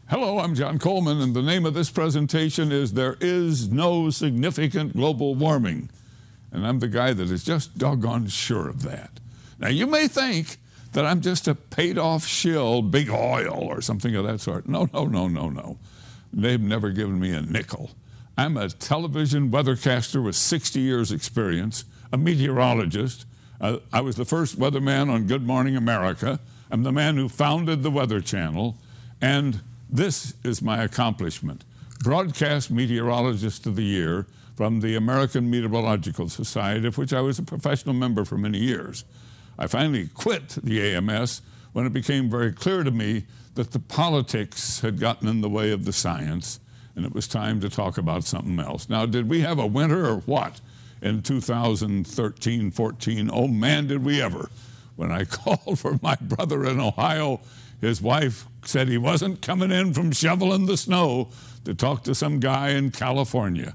Hello, I'm John Coleman, and the name of this presentation is There Is No Significant Global Warming. And I'm the guy that is just doggone sure of that. Now, you may think that I'm just a paid-off shill, big oil, or something of that sort. No. They've never given me a nickel. I'm a television weathercaster with 60 years' experience, a meteorologist. I was the first weatherman on Good Morning America. I'm the man who founded the Weather Channel, and this is my accomplishment. Broadcast Meteorologist of the Year from the American Meteorological Society, of which I was a professional member for many years. I finally quit the AMS when it became very clear to me that the politics had gotten in the way of the science, and it was time to talk about something else. Now, did we have a winter or what in 2013-14? Oh, man, did we ever. When I called for my brother in Ohio, his wife said he wasn't coming in from shoveling the snow to talk to some guy in California.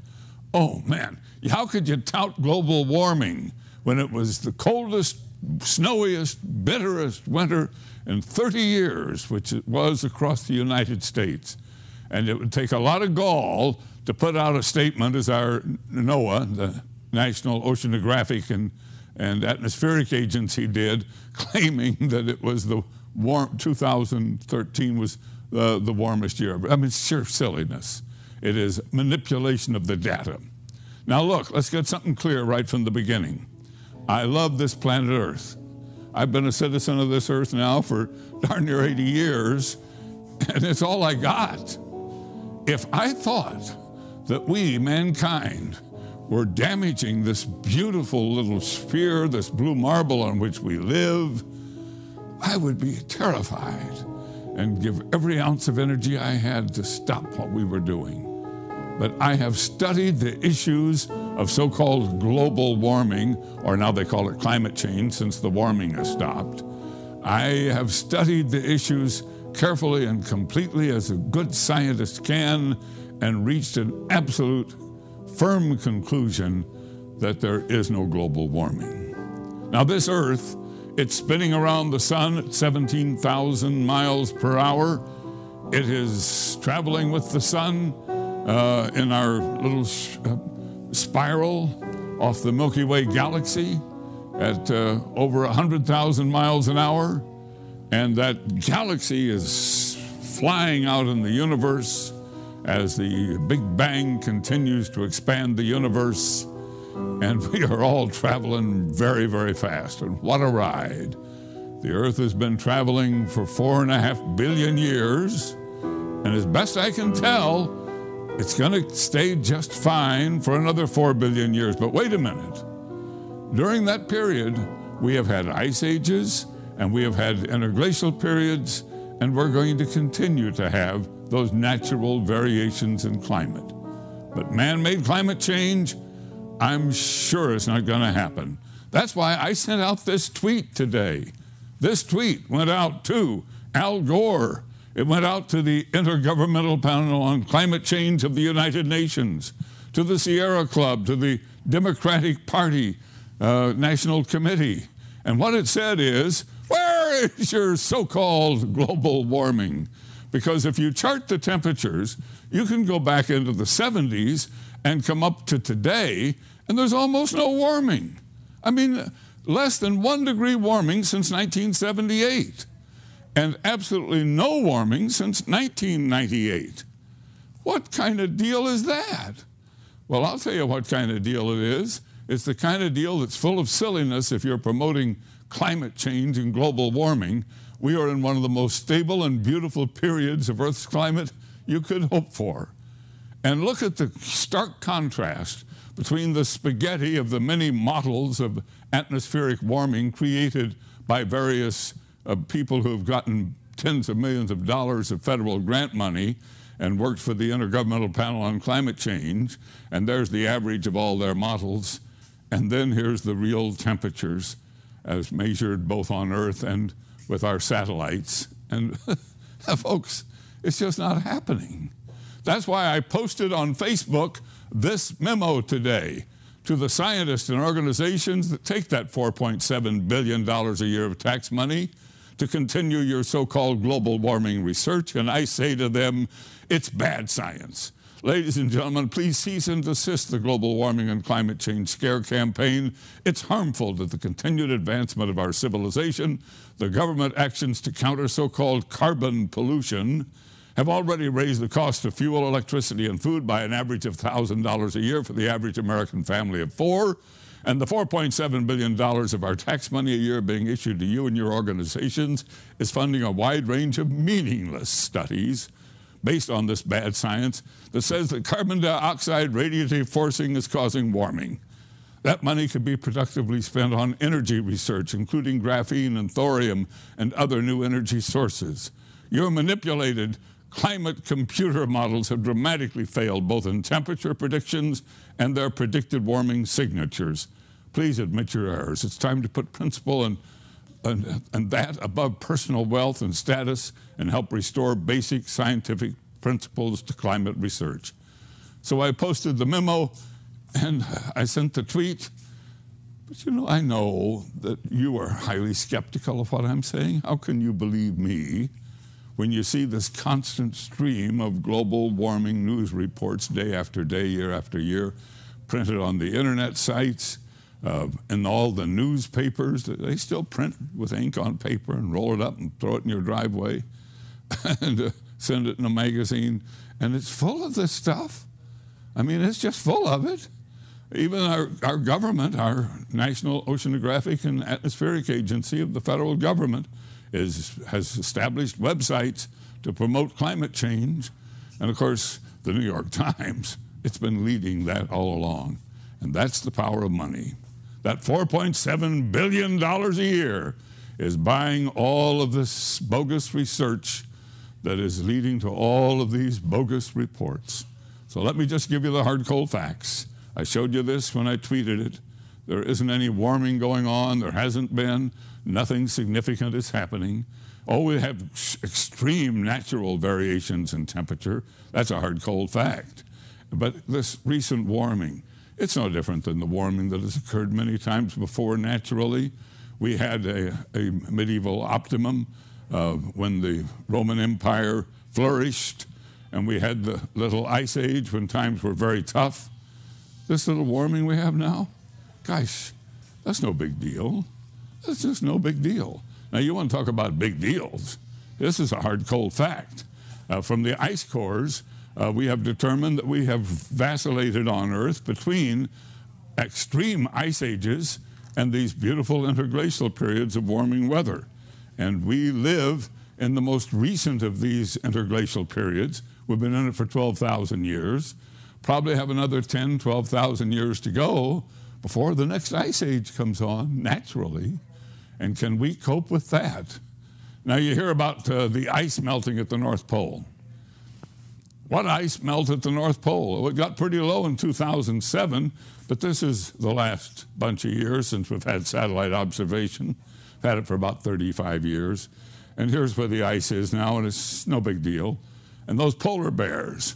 Oh, man, how could you tout global warming when it was the coldest, snowiest, bitterest winter in 30 years, which it was across the United States? And it would take a lot of gall to put out a statement, as our NOAA, the National Oceanographic and Atmospheric Agency, did, claiming that it was 2013 was the warmest year. I mean, it's sheer silliness. It is manipulation of the data. Now look, let's get something clear right from the beginning. I love this planet Earth. I've been a citizen of this Earth now for darn near 80 years, and it's all I got. If I thought that we, mankind, were damaging this beautiful little sphere, this blue marble on which we live, I would be terrified and give every ounce of energy I had to stop what we were doing. But I have studied the issues of so-called global warming, or now they call it climate change since the warming has stopped. I have studied the issues carefully and completely as a good scientist can, and reached an absolute firm conclusion that there is no global warming. Now, this Earth, it's spinning around the sun at 17,000 miles per hour. It is traveling with the sun in our little spiral off the Milky Way galaxy at over 100,000 miles an hour. And that galaxy is flying out in the universe as the Big Bang continues to expand the universe. And we are all traveling very, very fast. And what a ride. The Earth has been traveling for 4.5 billion years. And as best I can tell, it's going to stay just fine for another 4 billion years. But wait a minute. During that period, we have had ice ages, and we have had interglacial periods, and we're going to continue to have those natural variations in climate. But man-made climate change, I'm sure it's not going to happen. That's why I sent out this tweet today. This tweet went out to Al Gore. It went out to the Intergovernmental Panel on Climate Change of the United Nations, to the Sierra Club, to the Democratic Party National Committee. And what it said is, where is your so-called global warming? Because if you chart the temperatures, you can go back into the 70s and come up to today, and there's almost no warming. I mean, less than 1 degree warming since 1978, and absolutely no warming since 1998. What kind of deal is that? Well, I'll tell you what kind of deal it is. It's the kind of deal that's full of silliness if you're promoting climate change and global warming. We are in one of the most stable and beautiful periods of Earth's climate you could hope for. And look at the stark contrast between the spaghetti of the many models of atmospheric warming created by various people who have gotten tens of millions of dollars of federal grant money and worked for the Intergovernmental Panel on Climate Change, and there's the average of all their models. And then here's the real temperatures as measured both on Earth and with our satellites. And folks, it's just not happening. That's why I posted on Facebook this memo today to the scientists and organizations that take that $4.7 billion a year of tax money to continue your so-called global warming research, and I say to them, it's bad science. Ladies and gentlemen, please cease and desist the global warming and climate change scare campaign. It's harmful to the continued advancement of our civilization. The government actions to counter so-called carbon pollution have already raised the cost of fuel, electricity, and food by an average of $1,000 a year for the average American family of four. And the $4.7 billion of our tax money a year being issued to you and your organizations is funding a wide range of meaningless studies based on this bad science that says that carbon dioxide radiative forcing is causing warming. That money could be productively spent on energy research, including graphene and thorium and other new energy sources. Your manipulated climate computer models have dramatically failed both in temperature predictions and their predicted warming signatures. Please admit your errors. It's time to put principle and that above personal wealth and status and help restore basic scientific principles to climate research. So I posted the memo and I sent the tweet. But you know, I know that you are highly skeptical of what I'm saying. How can you believe me when you see this constant stream of global warming news reports day after day, year after year, printed on the internet sites, and all the newspapers? They still print with ink on paper and roll it up and throw it in your driveway and send it in a magazine. And it's full of this stuff. I mean, it's just full of it. Even our government, our National Oceanographic and Atmospheric Agency of the federal government, has established websites to promote climate change. And of course, the New York Times, it's been leading that all along. And that's the power of money. That $4.7 billion a year is buying all of this bogus research that is leading to all of these bogus reports. So let me just give you the hard, cold facts. I showed you this when I tweeted it. There isn't any warming going on. There hasn't been. Nothing significant is happening. Oh, we have extreme natural variations in temperature. That's a hard, cold fact. But this recent warming, it's no different than the warming that has occurred many times before naturally. We had a medieval optimum when the Roman Empire flourished, and we had the little ice age when times were very tough. This little warming we have now, gosh, that's no big deal. That's just no big deal. Now, you want to talk about big deals. This is a hard, cold fact. From the ice cores, we have determined that we have vacillated on Earth between extreme ice ages and these beautiful interglacial periods of warming weather. And we live in the most recent of these interglacial periods. We've been in it for 12,000 years. Probably have another 10, 12,000 years to go before the next ice age comes on naturally. And can we cope with that? Now, you hear about the ice melting at the North Pole. What ice melted at the North Pole? Well, it got pretty low in 2007, but this is the last bunch of years since we've had satellite observation. We've had it for about 35 years. And here's where the ice is now, and it's no big deal. And those polar bears,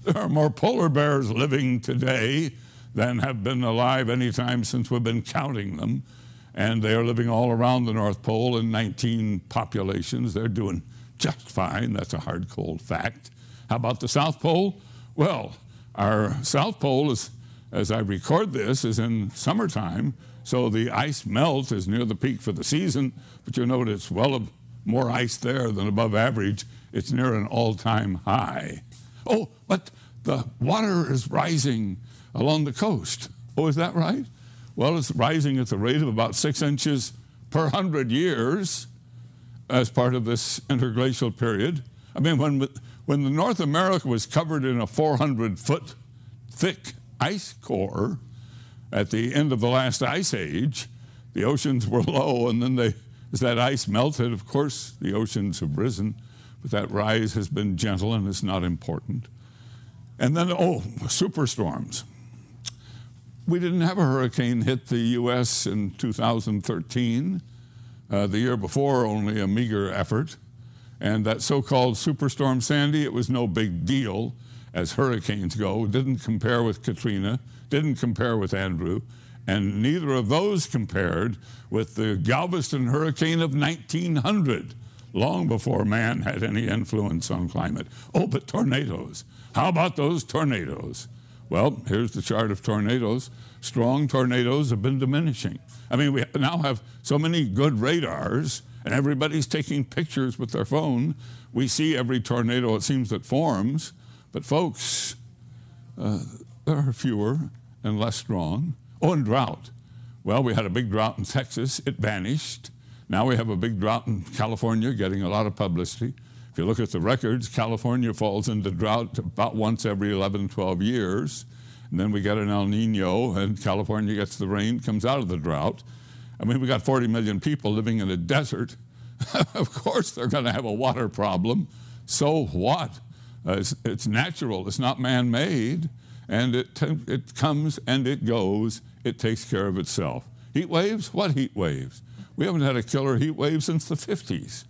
there are more polar bears living today than have been alive any time since we've been counting them. And they are living all around the North Pole in 19 populations. They're doing just fine. That's a hard, cold fact. How about the South Pole? Well, our South Pole, is, as I record this, is in summertime, so the ice melt is near the peak for the season, but you note it's well more ice there than above average. It's near an all-time high. Oh, but the water is rising along the coast. Oh, is that right? Well, it's rising at the rate of about 6 inches per 100 years as part of this interglacial period. I mean, when the North America was covered in a 400-foot thick ice core at the end of the last ice age, the oceans were low, and then as that ice melted, of course, the oceans have risen, but that rise has been gentle and it's not important. And then, superstorms. We didn't have a hurricane hit the U.S. in 2013. The year before, only a meager effort. And that so-called Superstorm Sandy, it was no big deal as hurricanes go. It didn't compare with Katrina, didn't compare with Andrew, And neither of those compared with the Galveston hurricane of 1900, long before man had any influence on climate. Oh, but tornadoes. How about those tornadoes? Well, here's the chart of tornadoes. Strong tornadoes have been diminishing. I mean, we now have so many good radars, and everybody's taking pictures with their phone. We see every tornado, it seems, that forms. But folks, there are fewer and less strong. Oh, and drought. Well, we had a big drought in Texas. It vanished. Now we have a big drought in California, getting a lot of publicity. If you look at the records, California falls into drought about once every 11, 12 years. And then we get an El Nino, and California gets the rain, comes out of the drought. I mean, we got 40 million people living in a desert. Of course they're going to have a water problem. So what? It's natural. It's not man-made. And it comes and it goes. It takes care of itself. Heat waves? What heat waves? We haven't had a killer heat wave since the 50s.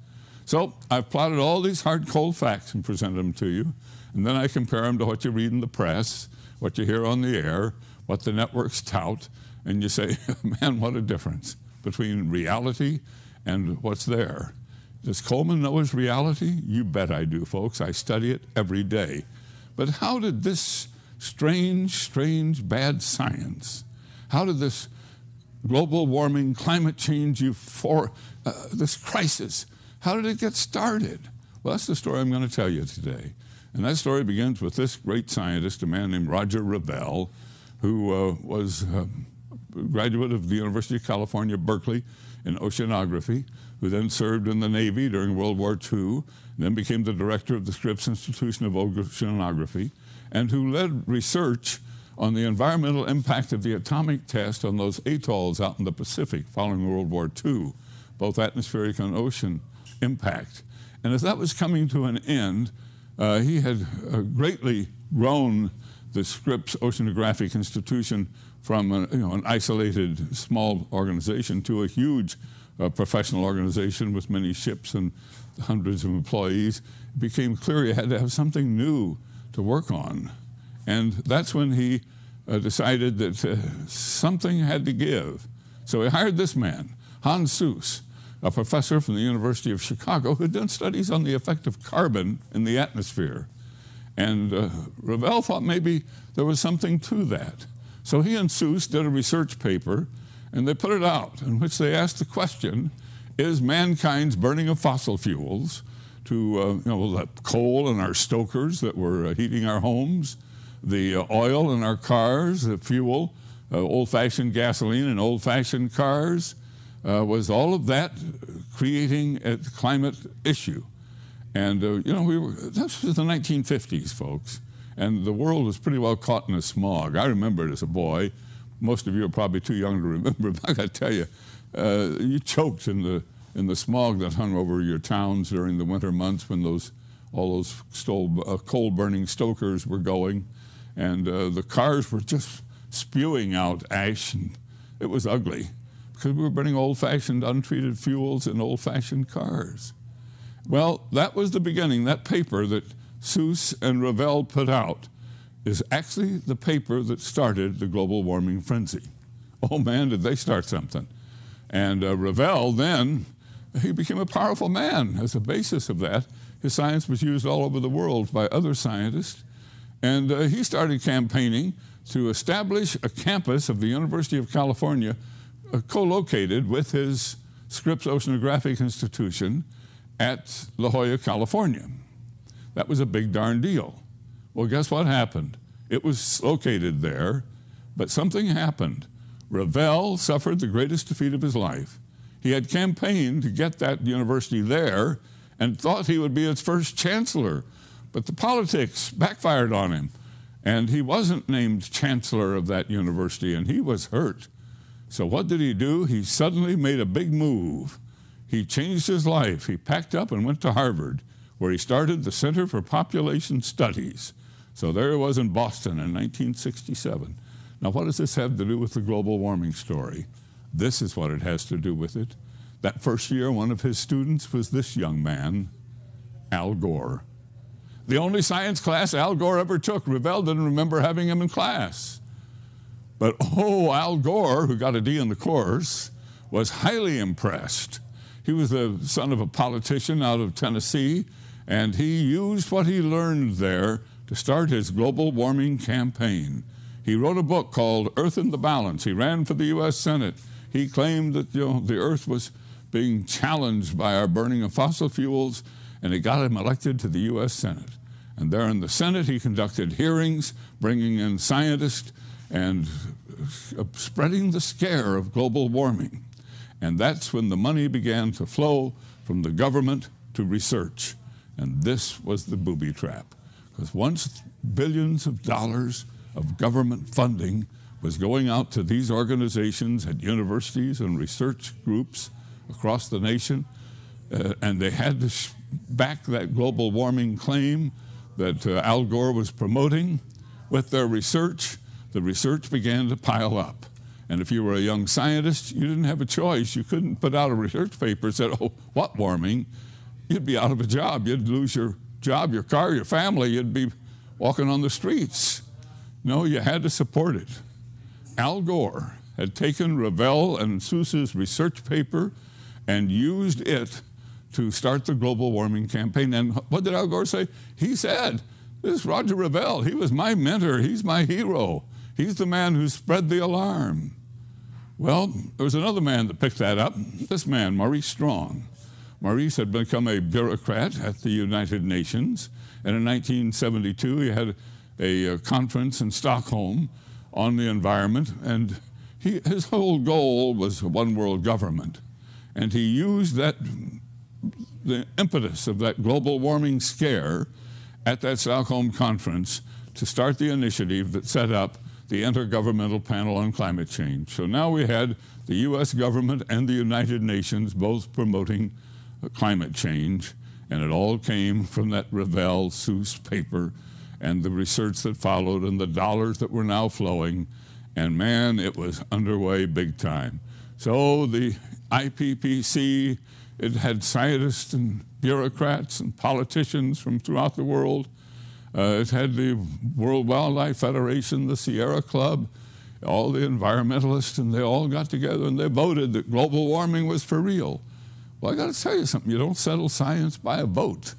So I've plotted all these hard, cold facts and presented them to you. And then I compare them to what you read in the press, what you hear on the air, what the networks tout. And you say, man, what a difference between reality and what's there. Does Coleman know his reality? You bet I do, folks. I study it every day. But how did this strange, bad science, how did this global warming, climate change, this crisis, how did it get started? Well, that's the story I'm going to tell you today. And that story begins with this great scientist, a man named Roger Revelle, who was a graduate of the University of California, Berkeley, in oceanography, who then served in the Navy during World War II, and then became the director of the Scripps Institution of Oceanography, and who led research on the environmental impact of the atomic test on those atolls out in the Pacific following World War II, both atmospheric and ocean impact. And as that was coming to an end, he had greatly grown the Scripps Oceanographic Institution from an isolated small organization to a huge professional organization with many ships and hundreds of employees. It became clear he had to have something new to work on. And that's when he decided that something had to give. So he hired this man, Hans Suess, a professor from the University of Chicago who had done studies on the effect of carbon in the atmosphere. And Revelle thought maybe there was something to that. So he and Suess did a research paper, and they put it out, in which they asked the question, is mankind's burning of fossil fuels to the coal in our stokers that were heating our homes, the oil in our cars, the fuel, old-fashioned gasoline in old-fashioned cars, was all of that creating a climate issue? And this was the 1950s, folks, and the world was pretty well caught in a smog. I remember it as a boy. Most of you are probably too young to remember, but I got to tell you, you choked in the smog that hung over your towns during the winter months when all those coal-burning stokers were going, and the cars were just spewing out ash, and it was ugly because we were burning old-fashioned untreated fuels in old-fashioned cars. Well, that was the beginning. That paper that Suess and Revelle put out is actually the paper that started the global warming frenzy. Oh man, did they start something. And Revelle then, he became a powerful man as a basis of that. His science was used all over the world by other scientists. And he started campaigning to establish a campus of the University of California co-located with his Scripps Oceanographic Institution at La Jolla, California. That was a big darn deal. Well, guess what happened? It was located there, but something happened. Revelle suffered the greatest defeat of his life. He had campaigned to get that university there and thought he would be its first chancellor, but the politics backfired on him, and he wasn't named chancellor of that university, and he was hurt. So what did he do? He suddenly made a big move. He changed his life. He packed up and went to Harvard, where he started the Center for Population Studies. So there he was in Boston in 1967. Now, what does this have to do with the global warming story? This is what it has to do with it. That first year, one of his students was this young man, Al Gore. The only science class Al Gore ever took. Revelle didn't remember having him in class. But Al Gore, who got a D in the course, was highly impressed. He was the son of a politician out of Tennessee, and he used what he learned there to start his global warming campaign. He wrote a book called Earth in the Balance. He ran for the U.S. Senate. He claimed that the Earth was being challenged by our burning of fossil fuels, and it got him elected to the U.S. Senate. And there in the Senate, he conducted hearings, bringing in scientists and spreading the scare of global warming. And that's when the money began to flow from the government to research. And this was the booby trap. Because once billions of dollars of government funding was going out to these organizations at universities and research groups across the nation, and they had to back that global warming claim that Al Gore was promoting with their research, the research began to pile up. And if you were a young scientist, you didn't have a choice. You couldn't put out a research paper that said, oh, what warming? You'd be out of a job. You'd lose your job, your car, your family. You'd be walking on the streets. No, you had to support it. Al Gore had taken Revelle and Seuss's research paper and used it to start the global warming campaign. And what did Al Gore say? He said, this is Roger Revelle. He was my mentor. He's my hero. He's the man who spread the alarm. Well, there was another man that picked that up, this man, Maurice Strong. Maurice had become a bureaucrat at the United Nations, and in 1972 he had a conference in Stockholm on the environment, and his whole goal was one world government. And he used the impetus of that global warming scare at that Stockholm conference to start the initiative that set up the Intergovernmental Panel on Climate Change. So now we had the U.S. government and the United Nations both promoting climate change, and it all came from that Revelle Seuss paper and the research that followed and the dollars that were now flowing, and man, it was underway big time. So the IPCC, it had scientists and bureaucrats and politicians from throughout the world. It had the World Wildlife Federation, the Sierra Club, all the environmentalists, and they all got together and they voted that global warming was for real. Well, I got to tell you something. You don't settle science by a vote.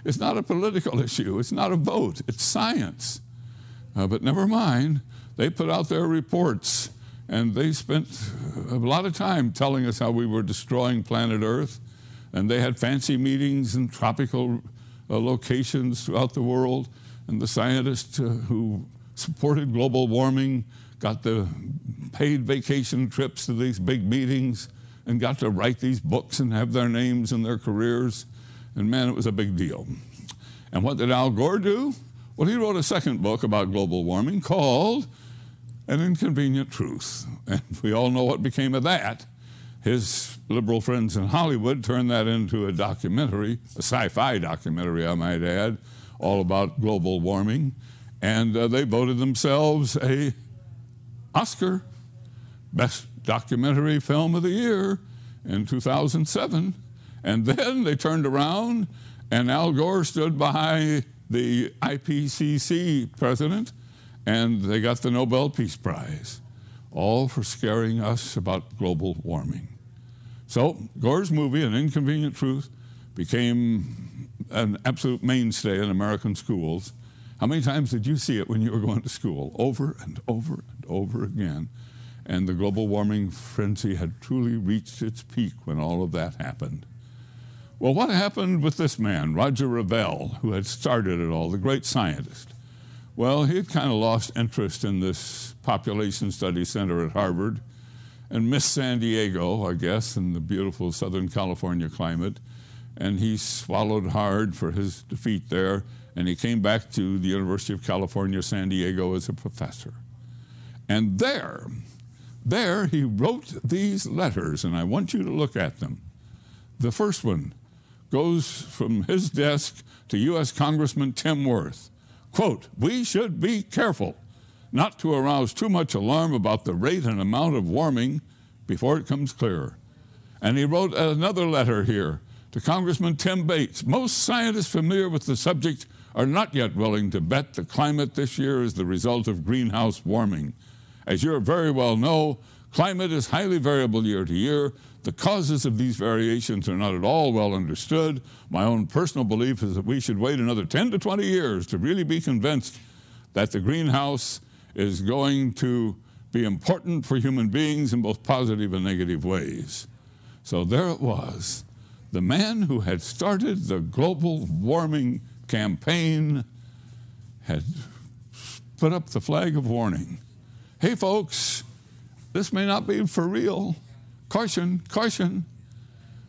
It's not a political issue. It's not a vote. It's science. But never mind. They put out their reports, and they spent a lot of time telling us how we were destroying planet Earth. And they had fancy meetings in tropical locations throughout the world. And the scientists who supported global warming got the paid vacation trips to these big meetings and got to write these books and have their names and their careers. And man, it was a big deal. And what did Al Gore do? Well, he wrote a second book about global warming called An Inconvenient Truth. And we all know what became of that. His liberal friends in Hollywood turned that into a documentary, a sci-fi documentary, I might add, all about global warming. And they voted themselves an Oscar, Best Documentary Film of the Year in 2007. And then they turned around, and Al Gore stood behind the IPCC president, and they got the Nobel Peace Prize, all for scaring us about global warming. So Gore's movie, An Inconvenient Truth, became an absolute mainstay in American schools. How many times did you see it when you were going to school? Over and over and over again. And the global warming frenzy had truly reached its peak when all of that happened. Well, what happened with this man, Roger Revelle, who had started it all, the great scientist? Well, he had kind of lost interest in this population study center at Harvard and missed San Diego, I guess, and the beautiful Southern California climate. And he swallowed hard for his defeat there, and he came back to the University of California, San Diego as a professor. And there he wrote these letters, and I want you to look at them. The first one goes from his desk to U.S. Congressman Tim Wirth. Quote, "We should be careful not to arouse too much alarm about the rate and amount of warming before it comes clearer." And he wrote another letter here to Congressman Tim Bates. "Most scientists familiar with the subject are not yet willing to bet the climate this year is the result of greenhouse warming. As you very well know, climate is highly variable year to year. The causes of these variations are not at all well understood. My own personal belief is that we should wait another 10 to 20 years to really be convinced that the greenhouse is going to be important for human beings in both positive and negative ways. So there it was. The man who had started the global warming campaign had put up the flag of warning. Hey folks, this may not be for real. Caution, caution.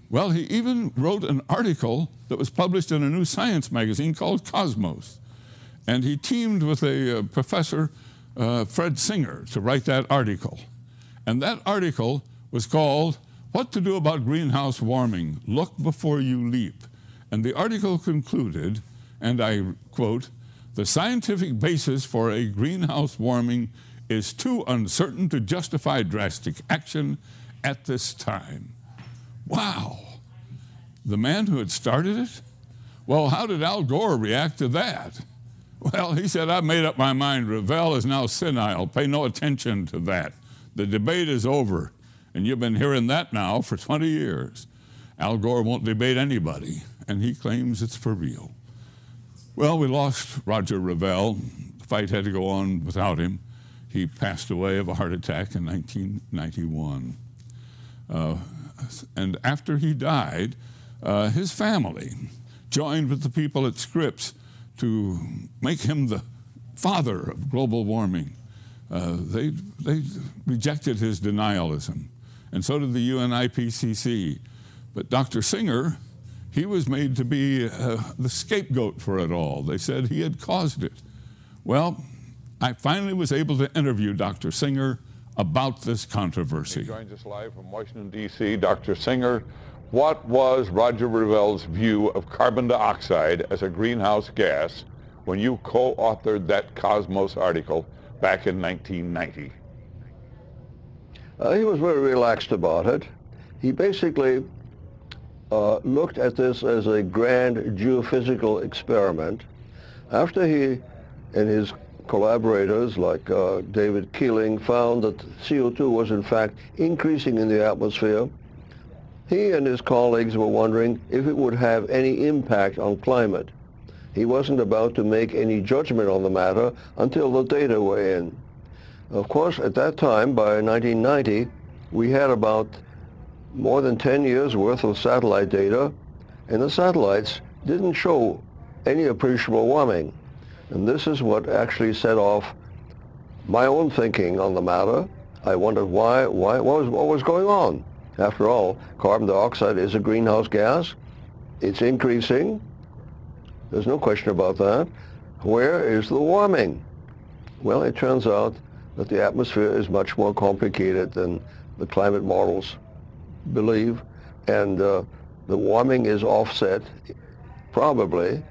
Well, he even wrote an article that was published in a new science magazine called Cosmos. And he teamed with a professor, Fred Singer, to write that article. And that article was called What to Do About Greenhouse Warming, Look Before You Leap. And the article concluded, and I quote, "The scientific basis for a greenhouse warming is too uncertain to justify drastic action at this time." Wow. The man who had started it? Well, how did Al Gore react to that? Well, he said, "I've made up my mind. Revelle is now senile. Pay no attention to that. The debate is over." And you've been hearing that now for 20 years. Al Gore won't debate anybody, and he claims it's for real. Well, we lost Roger Revelle. The fight had to go on without him. He passed away of a heart attack in 1991. And after he died, his family joined with the people at Scripps to make him the father of global warming. They rejected his denialism, and so did the UNIPCC. But Dr. Singer, he was made to be the scapegoat for it all. They said he had caused it. Well, I finally was able to interview Dr. Singer about this controversy. He joins us live from Washington, D.C. Dr. Singer, what was Roger Revelle's view of carbon dioxide as a greenhouse gas when you co-authored that Cosmos article back in 1990? He was very relaxed about it. He basically looked at this as a grand geophysical experiment. After he and his collaborators like David Keeling found that CO2 was in fact increasing in the atmosphere, he and his colleagues were wondering if it would have any impact on climate. He wasn't about to make any judgment on the matter until the data were in. Of course, at that time, by 1990, we had about more than 10 years worth of satellite data, and the satellites didn't show any appreciable warming. And this is what actually set off my own thinking on the matter. I wondered what was going on. After all, carbon dioxide is a greenhouse gas. It's increasing. There's no question about that. Where is the warming? Well, it turns out that the atmosphere is much more complicated than the climate models believe, and the warming is offset probably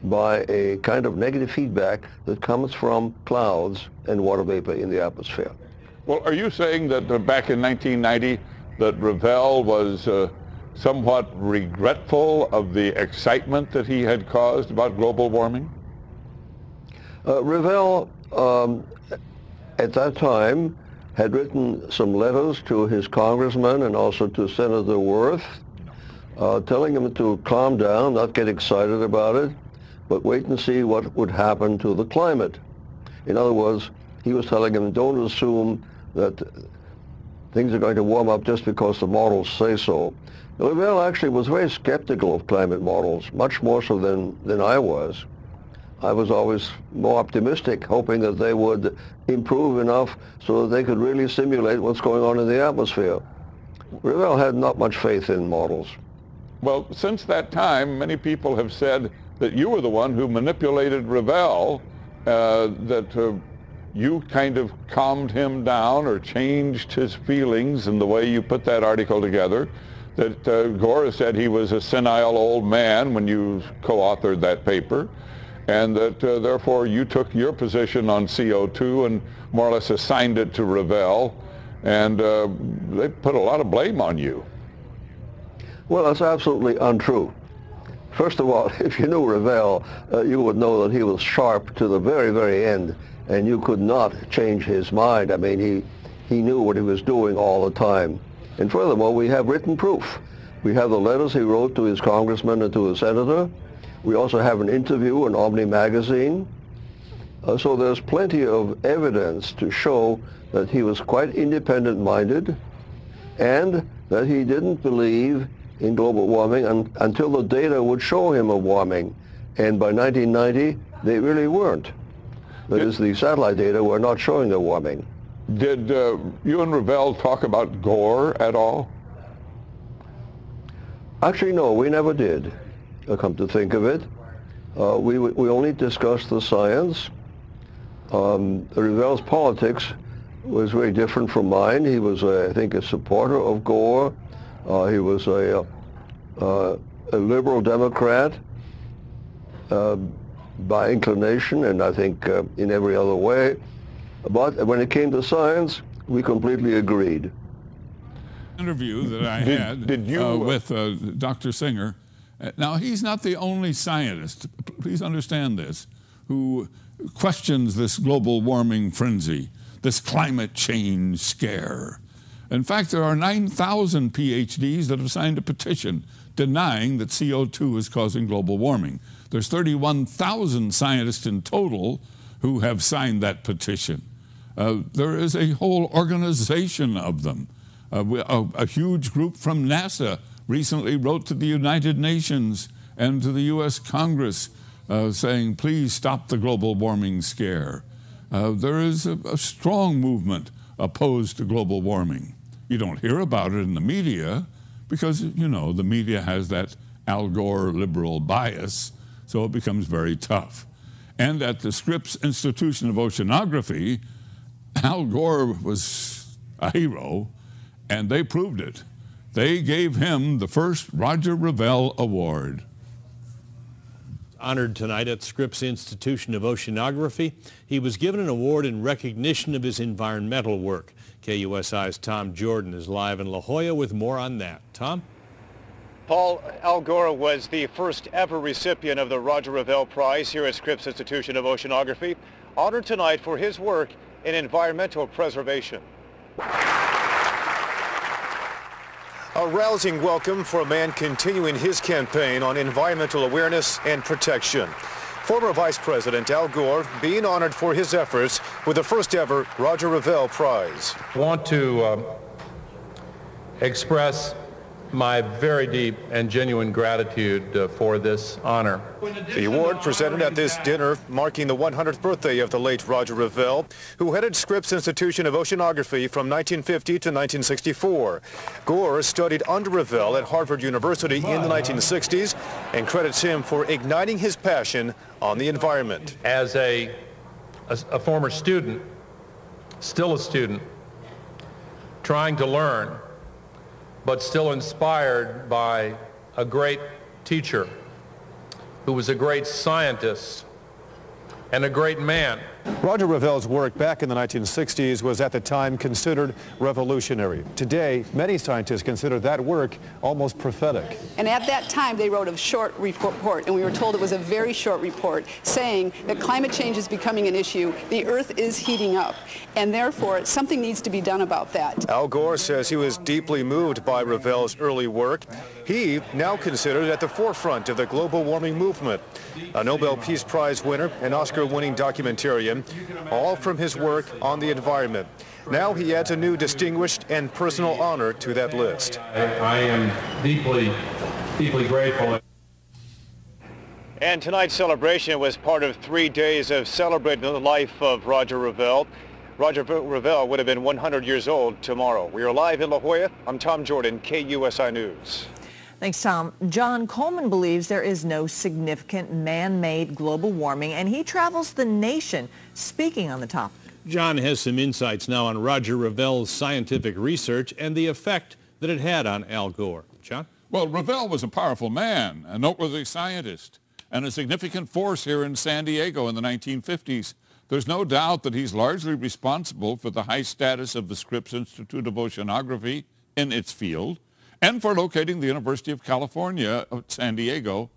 by a kind of negative feedback that comes from clouds and water vapor in the atmosphere. Well, are you saying that back in 1990 that Revelle was somewhat regretful of the excitement that he had caused about global warming? Revelle, at that time, had written some letters to his congressman and also to Senator Worth, telling him to calm down, not get excited about it, but wait and see what would happen to the climate. In other words, he was telling him, don't assume that things are going to warm up just because the models say so. Revelle actually was very skeptical of climate models, much more so than I was. I was always more optimistic, hoping that they would improve enough so that they could really simulate what's going on in the atmosphere. Revelle had not much faith in models. Well, since that time, many people have said that you were the one who manipulated Revelle, that you kind of calmed him down or changed his feelings in the way you put that article together, that Gore said he was a senile old man when you co-authored that paper, and that therefore you took your position on CO2 and more or less assigned it to Revelle, and they put a lot of blame on you. Well, that's absolutely untrue. First of all, if you knew Revelle, you would know that he was sharp to the very, very end and you could not change his mind. I mean, he knew what he was doing all the time. And furthermore, we have written proof. We have the letters he wrote to his congressman and to his senator. We also have an interview in Omni magazine. So there's plenty of evidence to show that he was quite independent-minded and that he didn't believe in global warming until the data would show him a warming. And by 1990, they really weren't. That is, the satellite data were not showing a warming. Did you and Revelle talk about Gore at all? Actually, no, we never did, come to think of it. We only discussed the science. Revelle's politics was very different from mine. He was, I think, a supporter of Gore. He was a liberal Democrat by inclination, and I think in every other way. But when it came to science, we completely agreed. Interview that I had with Dr. Singer. Now, he's not the only scientist, please understand this, who questions this global warming frenzy, this climate change scare. In fact, there are 9,000 PhDs that have signed a petition denying that CO2 is causing global warming. There's 31,000 scientists in total who have signed that petition. There is a whole organization of them. A huge group from NASA recently wrote to the United Nations and to the U.S. Congress saying, please stop the global warming scare. There is a strong movement opposed to global warming. You don't hear about it in the media because, you know, the media has that Al Gore liberal bias, so it becomes very tough. And at the Scripps Institution of Oceanography, Al Gore was a hero, and they proved it. They gave him the first Roger Revelle Award. Honored tonight at Scripps Institution of Oceanography. He was given an award in recognition of his environmental work. KUSI's Tom Jordan is live in La Jolla with more on that. Tom? Paul, Al Gore was the first ever recipient of the Roger Revelle Prize here at Scripps Institution of Oceanography, honored tonight for his work in environmental preservation. A rousing welcome for a man continuing his campaign on environmental awareness and protection. Former Vice President Al Gore being honored for his efforts with the first ever Roger Revelle Prize. I want to express my very deep and genuine gratitude for this honor. The award presented at this dinner marking the 100th birthday of the late Roger Revelle, who headed Scripps Institution of Oceanography from 1950 to 1964. Gore studied under Revelle at Harvard University in the 1960s and credits him for igniting his passion on the environment. As a former student, still a student, trying to learn, but still inspired by a great teacher who was a great scientist and a great man. Roger Revelle's work back in the 1960s was at the time considered revolutionary. Today, many scientists consider that work almost prophetic. And at that time, they wrote a short report, and we were told it was a very short report, saying that climate change is becoming an issue, the Earth is heating up, and therefore something needs to be done about that. Al Gore says he was deeply moved by Revelle's early work. He, now considered at the forefront of the global warming movement, a Nobel Peace Prize winner, an Oscar-winning documentarian, all from his work on the environment. Now he adds a new distinguished and personal honor to that list. I am deeply, deeply grateful. And tonight's celebration was part of 3 days of celebrating the life of Roger Revelle. Roger Revelle would have been 100 years old tomorrow. We are live in La Jolla. I'm Tom Jordan, KUSI News. Thanks, Tom. John Coleman believes there is no significant man-made global warming, and he travels the nation speaking on the topic. John has some insights now on Roger Revelle's scientific research and the effect that it had on Al Gore. John? Well, Revelle was a powerful man, a noteworthy scientist, and a significant force here in San Diego in the 1950s. There's no doubt that he's largely responsible for the high status of the Scripps Institute of Oceanography in its field, and for locating the University of California at San Diego,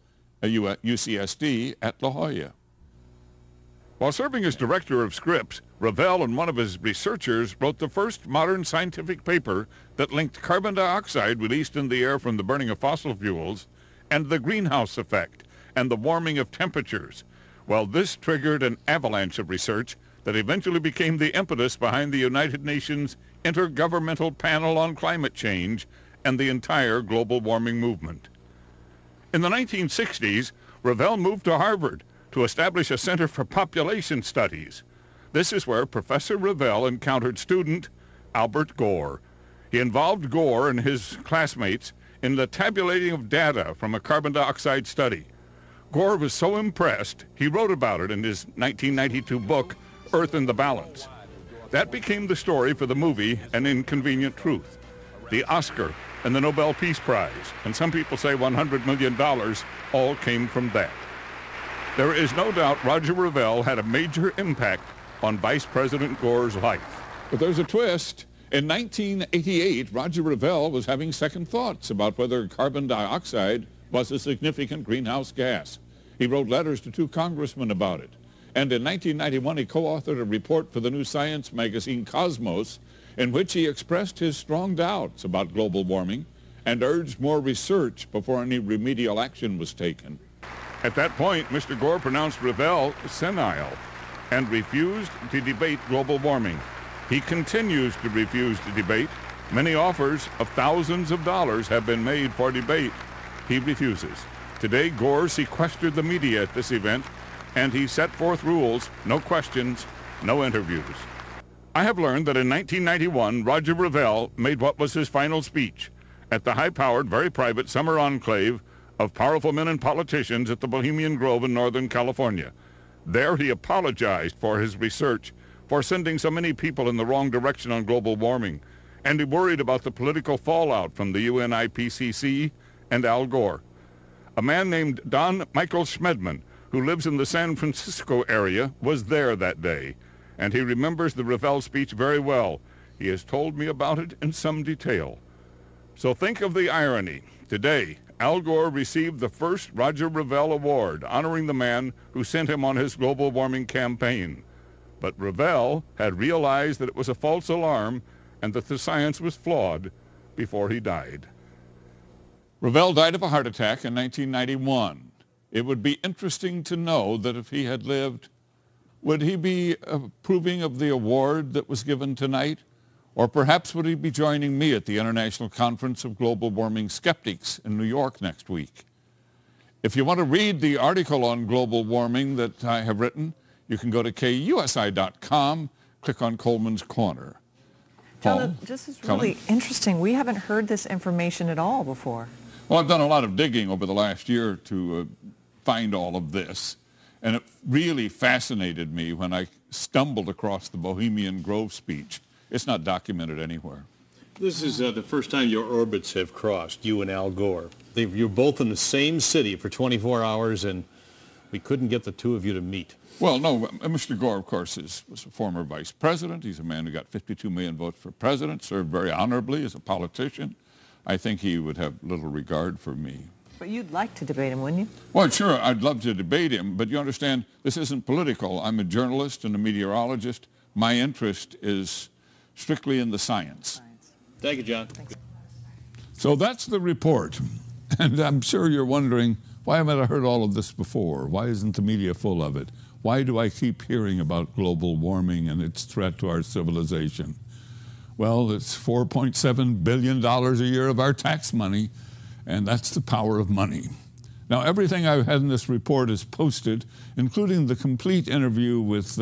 UCSD, at La Jolla. While serving as director of Scripps, Revelle and one of his researchers wrote the first modern scientific paper that linked carbon dioxide released in the air from the burning of fossil fuels and the greenhouse effect and the warming of temperatures. Well, this triggered an avalanche of research that eventually became the impetus behind the United Nations Intergovernmental Panel on Climate Change and the entire global warming movement. In the 1960s, Revelle moved to Harvard to establish a Center for Population Studies. This is where Professor Revelle encountered student Albert Gore. He involved Gore and his classmates in the tabulating of data from a carbon dioxide study. Gore was so impressed, he wrote about it in his 1992 book, Earth in the Balance. That became the story for the movie An Inconvenient Truth, the Oscar and the Nobel Peace Prize, and some people say $100 million all came from that. There is no doubt Roger Revelle had a major impact on Vice President Gore's life. But there's a twist. In 1988, Roger Revelle was having second thoughts about whether carbon dioxide was a significant greenhouse gas. He wrote letters to 2 congressmen about it. And in 1991, he co-authored a report for the new science magazine Cosmos, in which he expressed his strong doubts about global warming and urged more research before any remedial action was taken. At that point, Mr. Gore pronounced Revelle senile and refused to debate global warming. He continues to refuse to debate. Many offers of thousands of dollars have been made for debate. He refuses. Today, Gore sequestered the media at this event, and he set forth rules: no questions, no interviews. I have learned that in 1991, Roger Revelle made what was his final speech at the high-powered, very private summer enclave of powerful men and politicians at the Bohemian Grove in Northern California. There he apologized for his research, for sending so many people in the wrong direction on global warming, and he worried about the political fallout from the UN IPCC and Al Gore. A man named Don Michael Schmedman, who lives in the San Francisco area, was there that day, and he remembers the Revelle speech very well. He has told me about it in some detail. So think of the irony. Today, Al Gore received the first Roger Revelle Award, honoring the man who sent him on his global warming campaign. But Revelle had realized that it was a false alarm and that the science was flawed before he died. Revelle died of a heart attack in 1991. It would be interesting to know that if he had lived, would he be approving of the award that was given tonight? Or perhaps would he be joining me at the International Conference of Global Warming Skeptics in New York next week? If you want to read the article on global warming that I have written, you can go to KUSI.com, click on Coleman's Corner. John, this is really interesting. We haven't heard this information at all before. Well, I've done a lot of digging over the last year to find all of this, and it really fascinated me when I stumbled across the Bohemian Grove speech. It's not documented anywhere. This is the first time your orbits have crossed, you and Al Gore. You're both in the same city for 24 hours, and we couldn't get the two of you to meet. Well, no, Mr. Gore, of course, was a former vice president. He's a man who got 52 million votes for president, served very honorably as a politician. I think he would have little regard for me. But you'd like to debate him, wouldn't you? Well, sure, I'd love to debate him, but you understand, this isn't political. I'm a journalist and a meteorologist. My interest is strictly in the science. Thank you, John. So that's the report. And I'm sure you're wondering, why haven't I heard all of this before? Why isn't the media full of it? Why do I keep hearing about global warming and its threat to our civilization? Well, it's $4.7 billion a year of our tax money, and that's the power of money. Now, everything I've had in this report is posted, including the complete interview with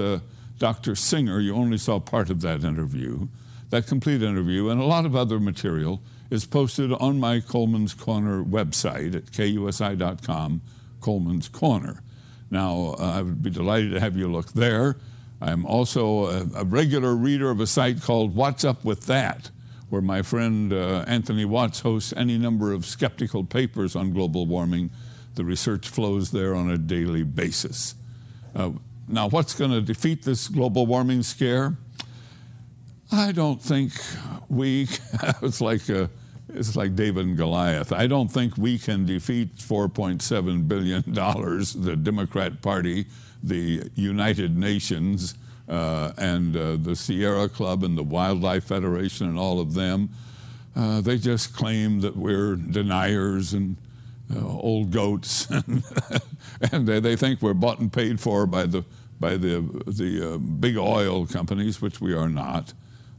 Dr. Singer. You only saw part of that interview. That complete interview and a lot of other material is posted on my Coleman's Corner website at KUSI.com, Coleman's Corner. Now, I would be delighted to have you look there. I'm also a regular reader of a site called What's Up With That, where my friend Anthony Watts hosts any number of skeptical papers on global warming. The research flows there on a daily basis. Now, what's going to defeat this global warming scare? I don't think it's like it's like David and Goliath. I don't think we can defeat $4.7 billion, the Democrat Party, the United Nations, and the Sierra Club and the Wildlife Federation and all of them. They just claim that we're deniers and old goats, and they think we're bought and paid for by the big oil companies, which we are not.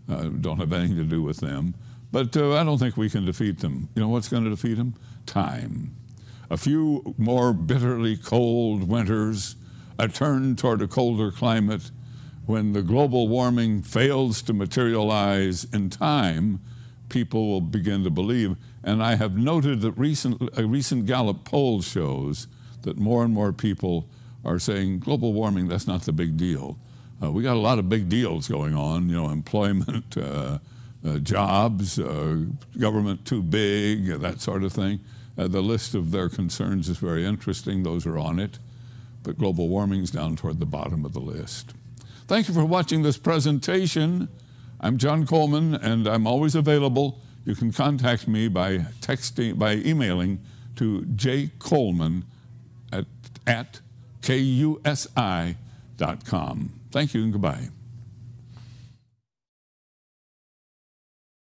Don't have anything to do with them. But I don't think we can defeat them. You know what's going to defeat them? Time. A few more bitterly cold winters, a turn toward a colder climate. When the global warming fails to materialize in time, people will begin to believe. And I have noted that a recent Gallup poll shows that more and more people are saying global warming, that's not the big deal. We got a lot of big deals going on, you know, employment, jobs, government too big, that sort of thing. The list of their concerns is very interesting. Those are on it. But global warming's down toward the bottom of the list. Thank you for watching this presentation. I'm John Coleman, and I'm always available. You can contact me by emailing to jcoleman@kusi.com. Thank you and goodbye.